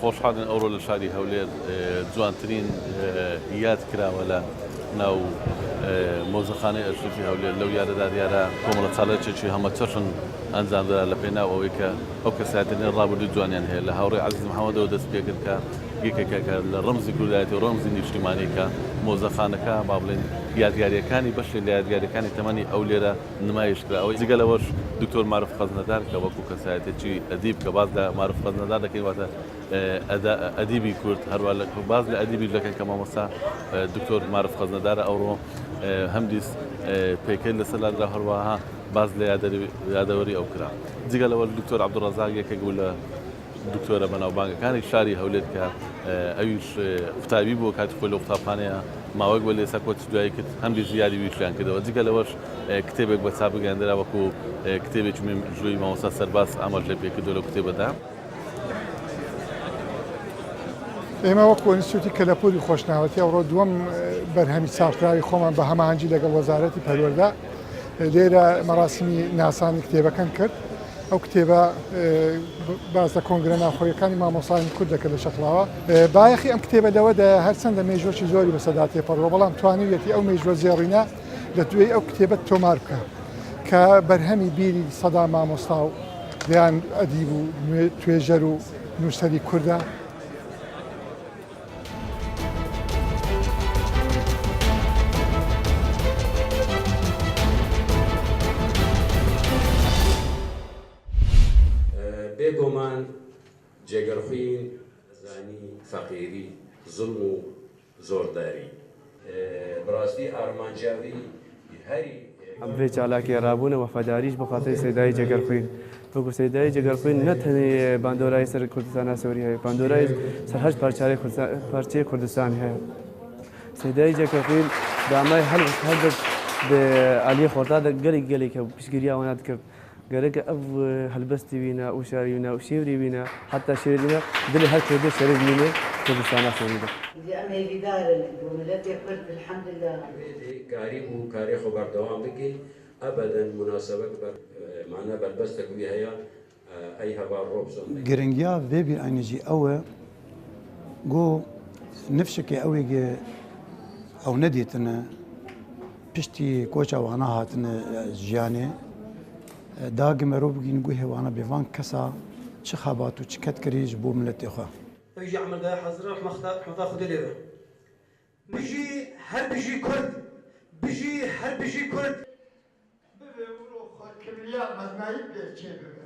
خۆشحاڵین ئەوڕۆ لە شاری هەولێر جوانترین یاد کراوە لە ناو مۆزەخانەی ئەشرەفی هەولێر لەو یادەدا دیارە کۆمەڵە چاڵێکێکی هەمە چەشن ئەنجامدرا لە پێناو ئەوەی کە ئەو کەسایەتەی ڕابردووی جوانیان هەیە لە هاوڕێی عەزیز محەممەدەوە دەست پێ کرد کە یەکێکە لە ڕەمزی گوڵایەتی و ڕەمزی نیشتیمانیکە مۆزەخانەکە با بڵێن یادگاریەکانی بەشێک لە یادگاریەکانی تەمەنی ئەو لێرە نمایش کرا ئەوەی جگە لەوەش دکتۆر معروف خەزنەدار کە وەکو کەسایەتێکی ئەدیب کە باز لە معروف خەزنەدار دەکەین واتە ئەدیبی کورد هەروە باز لە ئەدیبی دەکەن کە مامۆستا دکتۆر معروف خەزنەدارە ئەوڕۆ هەمدیس پێکەی لەسەر لادرا هەروەها باز لە یادەوەری ئەو کرا جگە لەوە دکتۆر عەبدوڕەزاق یەکێک بوو لە دکتۆرە بەناوبانگەکانی شاری هەولێر کە ئەویش قوتابی بووە کاتی خۆی لە قوتابخانەیە ماوەیەک بە لێسا کۆچ دوایی کرد هەمدی زیادی ویشیان کردەوە جگە لەوەش کتێبێک بە چاپ بگەاندرا وەکو کتێبێکی ژووری مامۆستا سەرباز ئاماژ لێ پێکردووە لە کتێبەدا. ئێمە وەکو ئینستیتوتی کەلەپوری خۆشناوەتی ئەوڕۆ دووەم بەرهەمی چاپکراوی خۆمان بە هەماهەنگی لەگەڵ وەزارەتی پەروەردە لێرە مەراسیمی ناسانی کتێبەکان کرد. ئەو کتێبە باز لە کۆنگرە ناوخۆیەکانی مامۆسایانی کورد دەکرد لە شەقڵاوە بایەخی ئەم کتێبە لەوەدا هەرچەندە مێژوەکی زۆری بەسەدا تێپەڕەوە بەڵام توانیویەتی ئەو مێژوە زێڕینە لە دوێی ئەو کتێبە تۆمار بکە کە بەرهەمی بیری سەدا مامۆستا و دیان ئەدیب و توێژەر و نووسەری کوردە بێگومان جێگەرخوین زانی فەقیری زوڵم و زۆرداری بەڕاستی ئارمانجاوی هەری ئەم بێ چالاکی ڕابوونە وەفاداریش بە خاتری سەیدای جێگەرخوین وەکو سەیدای جێگەرخوین نەتەنێ باندۆرای سەر کوردستانە سەوری هەیە باندۆرای سەر هەشت پارچەی کوردستان هەیە سەیدای جێگەرخوین دامای هەڵبەت بە عالیە خۆرتادە گەلێک کە پشتگیریاوانات کرد گەرەکە ئەو هەلبەستی وینە و شاری وینە و شێوری وینە حتا شێری وینە دلی هەر کردێ شەرێ بینێ کوردستانە خۆریدا ئەم هێویدارە وڵەتی کورد الحەمدلله کاری و کاری خۆ بەردەوام بکەی ئەبەدەن مناسبەت معنە بەربەستێک وی هەیە ئەی هەوا ڕۆبزۆن گرنگیا vê aynı jî ew e got nifşekê ew ê ew nedîtine piştî koça wana hatine jiyanê داگی مرو بگین گوی هوانا بیوان کسا چه خبات و چه کت کریج بو ملتی خوا. يجي عمل ده حضرة مخدا خد ليه. بيجي هر بيجي كرد بيجي هر بيجي كرد. ببرو خود کبریا مزنایی بیچه ببر.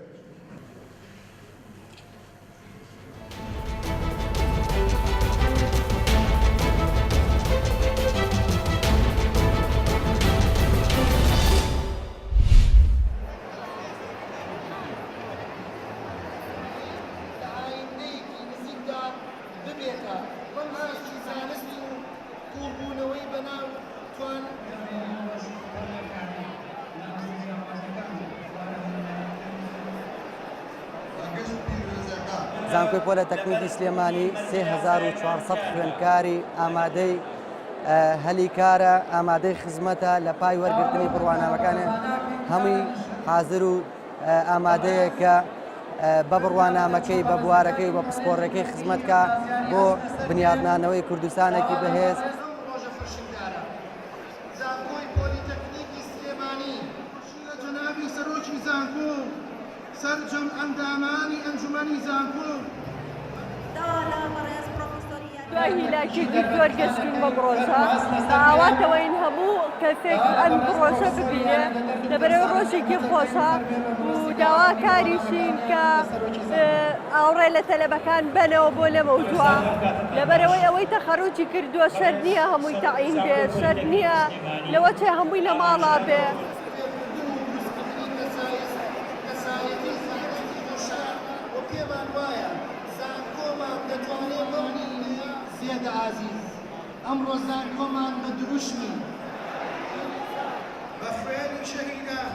زانکۆی پۆلە تەکنیکی سلێمانی 3400 خوێندکاری ئامادەی هەلیکارە ئامادەی خزمەتە لە پای وەرگرتنی بڕوانامەکانە هەمووی حاضر و ئامادەیە کە بە بڕوانامەکەی بە بوارەکەی بە پسپۆڕەکەی خزمەتکە بۆ بنیادنانەوەی کوردستانێکی بەهێز زانکۆی پۆلی تەکنیکی سلێمانی لە جەنابی سەرۆکی زانکۆ سەرجەم ئەندامانی ئەنجومەنی زانکۆ دوای هیلاکێکی زۆر گەشتین بە بڕۆژە ئاواتەوە این هەموو کەسێک ئەم بڕۆژە ببینێ لەبەرەوەی ڕۆژێکی خۆشە و داوا کاریشین کە ئاوڕێ لە تەلەبەکان بنەوە بۆ لە مەوجووە لەبەرەوەی ئەوەی تەخەڕوجی کردووە شەر نییە هەمووی تەعین بێ شەر نییە لەوە چێ هەمووی لە ماڵا بێ عزیز ئەمڕۆ زانکۆمان بە دروشمی بە خوێنی شەهیدان